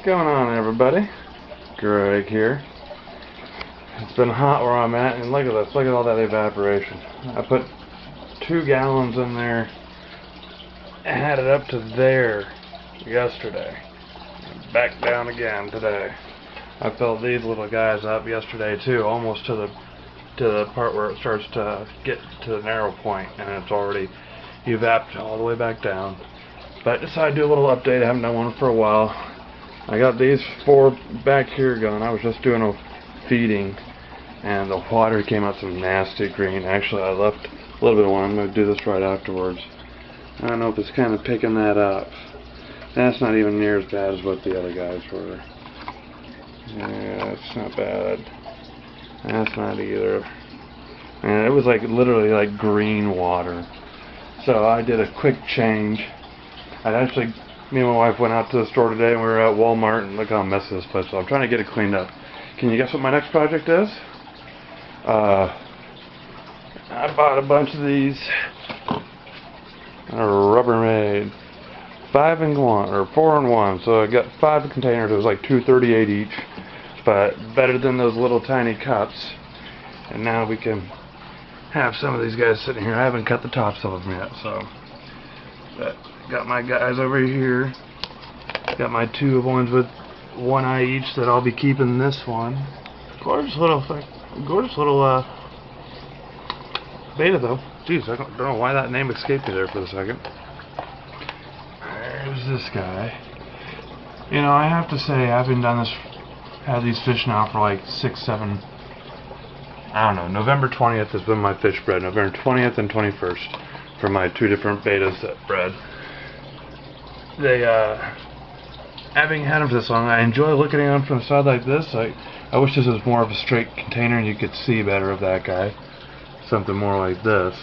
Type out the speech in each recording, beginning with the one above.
What's going on, everybody? Greg here. It's been hot where I'm at, and look at this. Look at all that evaporation. I put 2 gallons in there and had it up to there yesterday. Back down again today. I filled these little guys up yesterday too, almost to the part where it starts to get to the narrow point, and it's already evaporated all the way back down. But I decided to do a little update. I haven't done one for a while. I got these 4 back here going. I was just doing a feeding, and the water came out some nasty green. Actually, I left a little bit of one. I'm going to do this right afterwards. I don't know if it's kind of picking that up. That's not even near as bad as what the other guys were. Yeah, that's not bad. That's not either. And it was like literally like green water. So I did a quick change. Me and my wife went out to the store today, and we were at Walmart, and look how messy this place is. So I'm trying to get it cleaned up. Can you guess what my next project is? I bought a bunch of these Rubbermaid 5-in-1 or 4-in-1. So I got 5 containers. It was like $2.38 each, but better than those little tiny cups. And now we can have some of these guys sitting here. I haven't cut the tops of them yet, so. But got my guys over here. Got my 2 ones with 1 eye each that I'll be keeping this one. Gorgeous little beta though. Jeez, I don't know why that name escaped me there for a second. There's this guy. You know, I have to say, I've been had these fish now for like 6, 7, I don't know. November 20th has been my fish bred. November 20th and 21st for my 2 different betas that bred. Having had them for this long, I enjoy looking at them from the side like this. I wish this was more of a straight container and you could see better of that guy. Something more like this,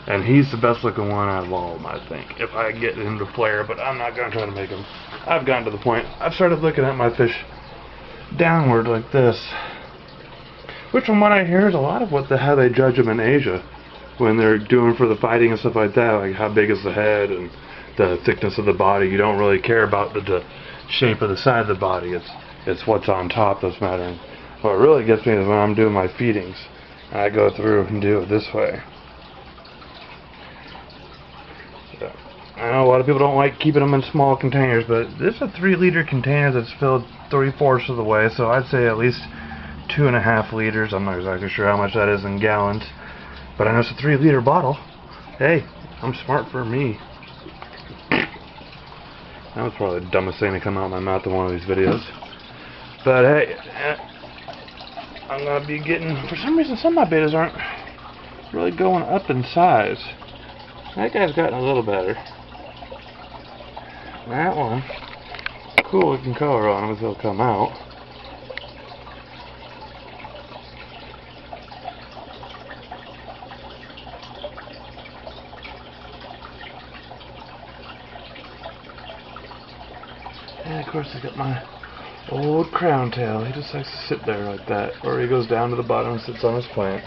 and he's the best looking one out of all of them, I think, if I get him to flare, but I'm not going to try to make him. I've gotten to the point, I've started looking at my fish downward like this, which from what I hear is a lot of how they judge them in Asia when they're doing for the fighting and stuff like that, like how big is the head and the thickness of the body. You don't really care about the shape of the side of the body. It's what's on top that's mattering. What really gets me is when I'm doing my feedings. I go through and do it this way. So, I know a lot of people don't like keeping them in small containers, but this is a 3-liter container that's filled 3/4 of the way, so I'd say at least 2.5 liters. I'm not exactly sure how much that is in gallons, but I know it's a 3-liter bottle. Hey, I'm smart for me. That was probably the dumbest thing to come out of my mouth in one of these videos. But hey, I'm going to be getting, for some reason, some of my betas aren't really going up in size. That guy's gotten a little better. That one, cool looking color on him as he'll come out. And of course I got my old crown tail. He just likes to sit there like that, or he goes down to the bottom and sits on his plant.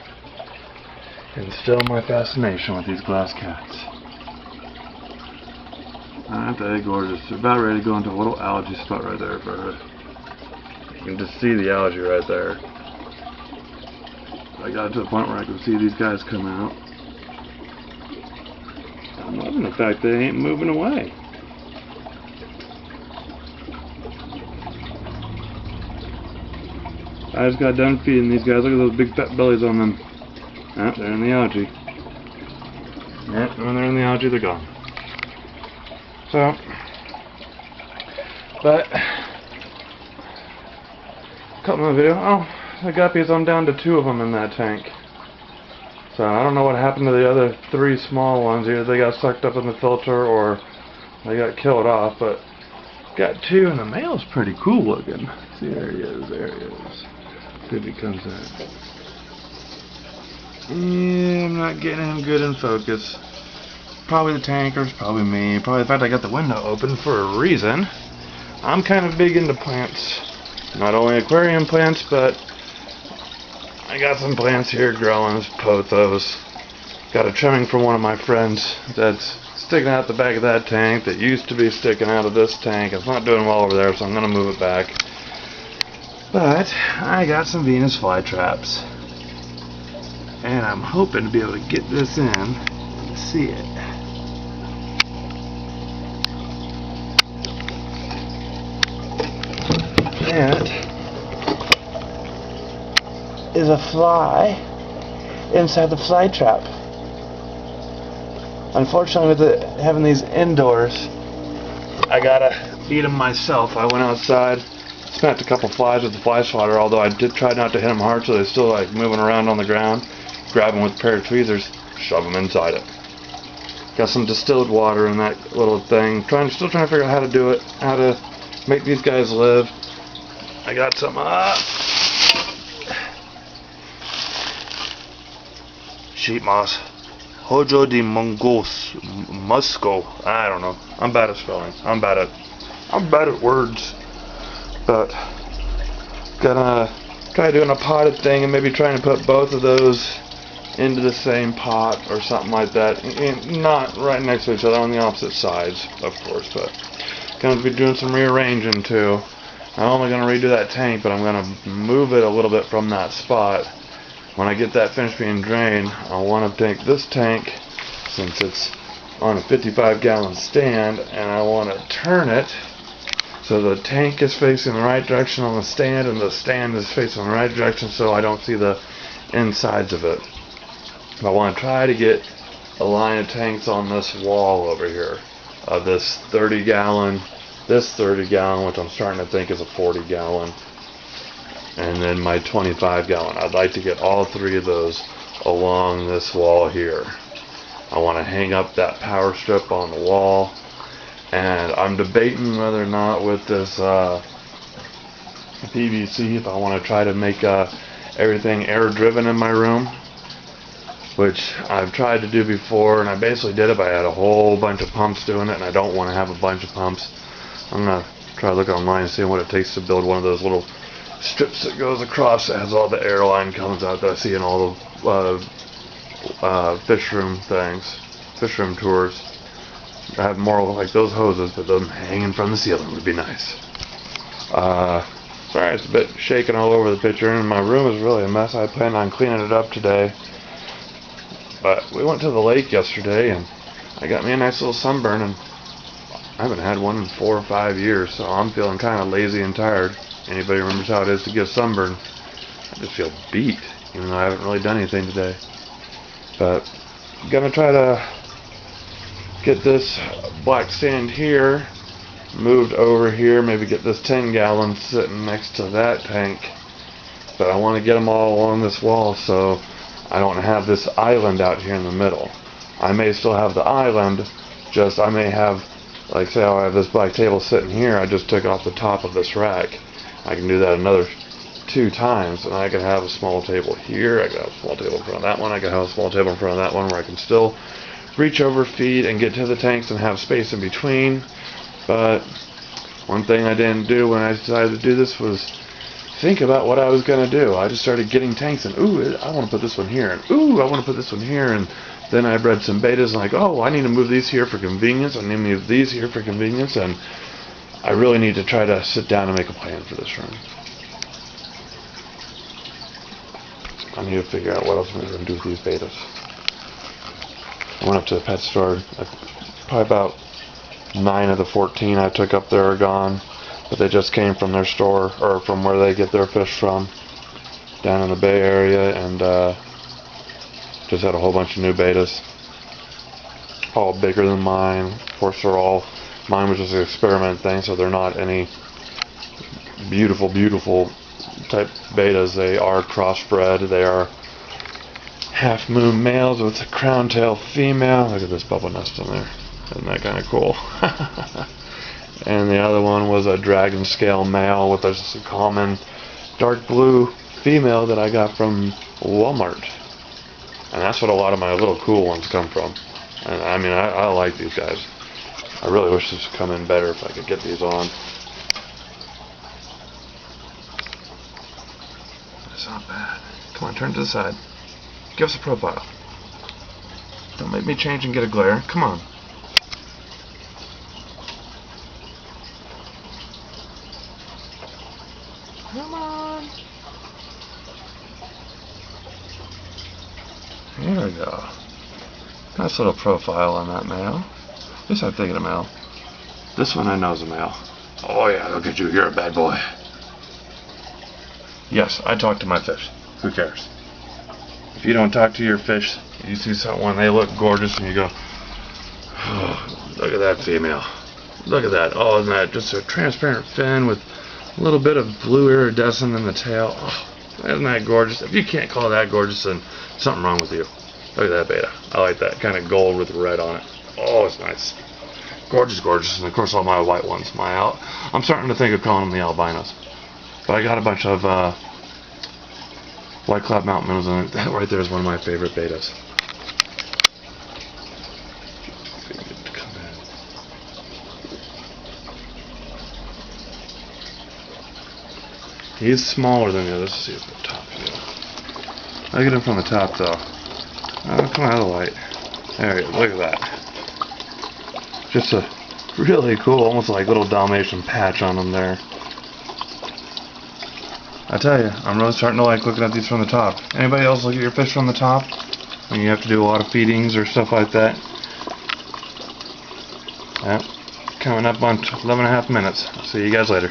And still my fascination with these glass cats. Aren't they gorgeous? They're about ready to go into a little algae spot right there for her. You can just see the algae right there. I got to the point where I can see these guys come out. I'm loving the fact they ain't moving away. I just got done feeding these guys. Look at those big fat bellies on them. Yep, they're in the algae. Yep, when they're in the algae, they're gone. So, but, cut my video. Oh, the guppies, I'm down to 2 of them in that tank. So, I don't know what happened to the other 3 small ones. Either they got sucked up in the filter or they got killed off, but got 2, and the male's pretty cool looking. See, there he is, there he is. See if he comes in. Yeah, I'm not getting him good in focus. Probably the tankers, probably me. Probably the fact I got the window open for a reason. I'm kind of big into plants. Not only aquarium plants, but I got some plants here growing, pothos. Got a trimming from one of my friends that's sticking out the back of that tank that used to be sticking out of this tank. It's not doing well over there, so I'm going to move it back. But I got some Venus flytraps, and I'm hoping to be able to get this in to see it. That is a fly inside the fly trap. Unfortunately, with having these indoors, I gotta feed them myself. I went outside, smacked a couple flies with the fly swatter, although I did try not to hit them hard, so they're still like moving around on the ground. Grab them with a pair of tweezers, shove them inside it. Got some distilled water in that little thing. Still trying to figure out how to do it, how to make these guys live. I got some sheep moss. Hojo de Mongos Musco. I don't know. I'm bad at spelling. I'm bad at words. But gonna try doing a potted thing and maybe trying to put both of those into the same pot or something like that. Not right next to each other, on the opposite sides, of course, but gonna be doing some rearranging too. I'm only gonna redo that tank, but I'm gonna move it a little bit from that spot. When I get that finished being drained, I want to take this tank, since it's on a 55-gallon stand, and I want to turn it so the tank is facing the right direction on the stand and the stand is facing the right direction so I don't see the insides of it. I want to try to get a line of tanks on this wall over here of this 30-gallon, which I'm starting to think is a 40-gallon. And then my 25-gallon. I'd like to get all three of those along this wall here. I want to hang up that power strip on the wall, and I'm debating whether or not with this PVC, if I want to try to make everything air driven in my room, which I've tried to do before, and I basically did it, but I had a whole bunch of pumps doing it, and I don't want to have a bunch of pumps. I'm going to try to look online and see what it takes to build one of those little strips that goes across that has all the air line comes out that I see in all the fish room things, fish room tours. I have more like those hoses, but them hanging from the ceiling would be nice. Sorry, it's a bit shaking all over the picture, and my room is really a mess. I plan on cleaning it up today. But we went to the lake yesterday, and I got me a nice little sunburn, and I haven't had one in 4 or 5 years, so I'm feeling kind of lazy and tired. Anybody remembers how it is to get sunburn? I just feel beat, even though I haven't really done anything today. But I'm gonna try to get this black sand here moved over here, maybe get this 10-gallon sitting next to that tank. But I want to get them all along this wall so I don't have this island out here in the middle. I may still have the island, just I may have, like say I have this black table sitting here, I just took it off the top of this rack. I can do that another 2 times, and I can have a small table here, I can have a small table in front of that one, I can have a small table in front of that one where I can still reach over, feed, and get to the tanks and have space in between. But one thing I didn't do when I decided to do this was think about what I was going to do. I just started getting tanks and, ooh, I want to put this one here, and ooh, I want to put this one here, and then I bred some betas and like, oh, I need to move these here for convenience, I need to move these here for convenience, and I really need to try to sit down and make a plan for this room. I need to figure out what else I'm going to do with these betas. I went up to the pet store. Probably about 9 of the 14 I took up there are gone, but they just came from their store, or from where they get their fish from, down in the Bay Area, and just had a whole bunch of new betas, all bigger than mine. Of course, they're all, mine was just an experiment thing, so they're not any beautiful type betas. They are crossbred. They are half moon males with a crown tail female. Look at this bubble nest in there. Isn't that kind of cool? And the other one was a dragon scale male with a common dark blue female that I got from Walmart. And that's what a lot of my little cool ones come from. And I mean, I like these guys. I really wish this would come in better if I could get these on. That's not bad. Come on, turn to the side. Give us a profile. Don't make me change and get a glare. Come on. Come on. Here we go. Nice little profile on that male. At least I'm thinking a male. This one I know is a male. Oh yeah, look at you. You're a bad boy. Yes, I talk to my fish. Who cares? If you don't talk to your fish, you see someone, they look gorgeous, and you go, oh, look at that female. Look at that. Oh, isn't that just a transparent fin with a little bit of blue iridescent in the tail? Oh, isn't that gorgeous? If you can't call that gorgeous, then something wrong with you. Look at that beta. I like that kind of gold with red on it. Oh, it's nice. Gorgeous, gorgeous. And of course, all my white ones. I'm starting to think of calling them the albinos. But I got a bunch of white cloud mountain minnows in it. That right there is one of my favorite betas. He's smaller than the others. Let's see if the top view. I'll get him from the top though. Oh, come out of the light. There you go. Look at that. Just a really cool, almost like little Dalmatian patch on him there. I tell you, I'm really starting to like looking at these from the top. Anybody else look at your fish from the top when you have to do a lot of feedings or stuff like that? Yep. Coming up on 11.5 minutes. See you guys later.